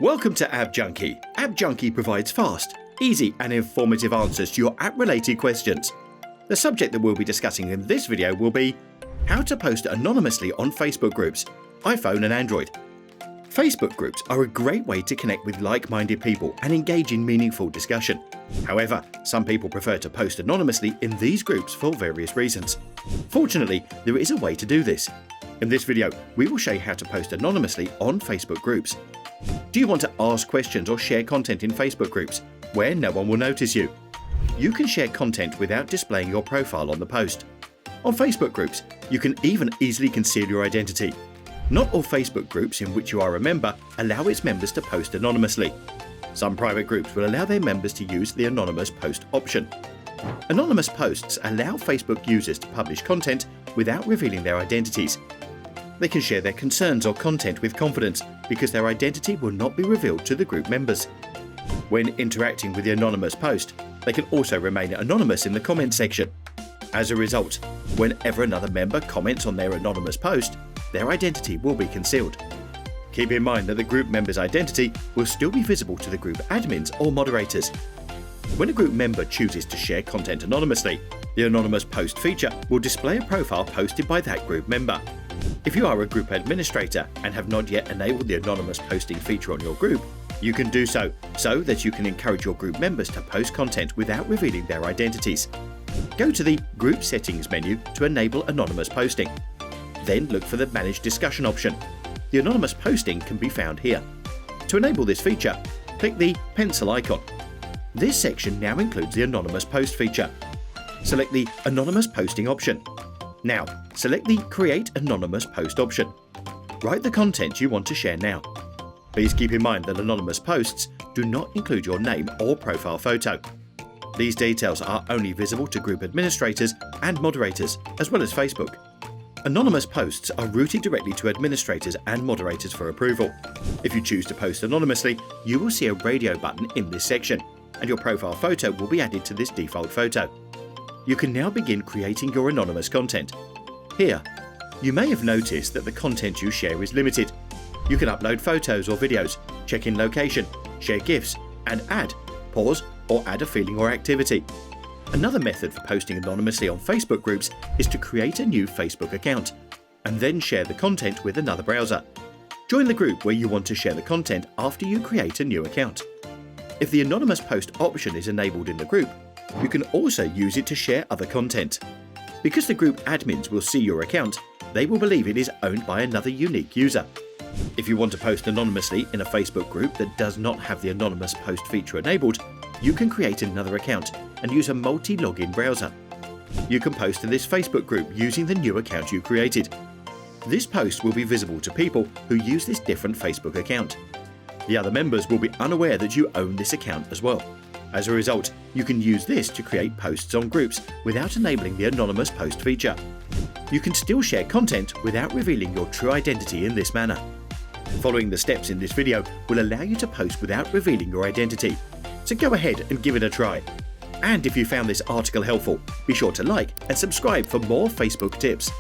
Welcome to AppJunkie. AppJunkie provides fast, easy and informative answers to your app-related questions. The subject that we'll be discussing in this video will be how to post anonymously on Facebook groups, iPhone and Android. Facebook groups are a great way to connect with like-minded people and engage in meaningful discussion. However, some people prefer to post anonymously in these groups for various reasons. Fortunately, there is a way to do this. In this video, we will show you how to post anonymously on Facebook groups. Do you want to ask questions or share content in Facebook groups where no one will notice you? You can share content without displaying your profile on the post. On Facebook groups, you can even easily conceal your identity. Not all Facebook groups in which you are a member allow its members to post anonymously. Some private groups will allow their members to use the anonymous post option. Anonymous posts allow Facebook users to publish content without revealing their identities. They can share their concerns or content with confidence because their identity will not be revealed to the group members. When interacting with the anonymous post, they can also remain anonymous in the comment section. As a result, whenever another member comments on their anonymous post, their identity will be concealed. Keep in mind that the group member's identity will still be visible to the group admins or moderators. When a group member chooses to share content anonymously, the anonymous post feature will display a profile posted by that group member. If you are a group administrator and have not yet enabled the anonymous posting feature on your group, you can do so that you can encourage your group members to post content without revealing their identities. Go to the Group Settings menu to enable anonymous posting. Then look for the Manage Discussion option. The anonymous posting can be found here. To enable this feature, click the pencil icon. This section now includes the anonymous post feature. Select the Anonymous Posting option. Now, select the Create Anonymous Post option. Write the content you want to share now. Please keep in mind that anonymous posts do not include your name or profile photo. These details are only visible to group administrators and moderators, as well as Facebook. Anonymous posts are routed directly to administrators and moderators for approval. If you choose to post anonymously, you will see a radio button in this section, and your profile photo will be added to this default photo. You can now begin creating your anonymous content. Here, you may have noticed that the content you share is limited. You can upload photos or videos, check in location, share GIFs, and add, pause, or add a feeling or activity. Another method for posting anonymously on Facebook groups is to create a new Facebook account, and then share the content with another browser. Join the group where you want to share the content after you create a new account. If the anonymous post option is enabled in the group, you can also use it to share other content. Because the group admins will see your account, they will believe it is owned by another unique user. If you want to post anonymously in a Facebook group that does not have the anonymous post feature enabled, you can create another account and use a multi-login browser. You can post to this Facebook group using the new account you created. This post will be visible to people who use this different Facebook account. The other members will be unaware that you own this account as well. As a result, you can use this to create posts on groups without enabling the anonymous post feature. You can still share content without revealing your true identity in this manner. Following the steps in this video will allow you to post without revealing your identity. So go ahead and give it a try. And if you found this article helpful, be sure to like and subscribe for more Facebook tips.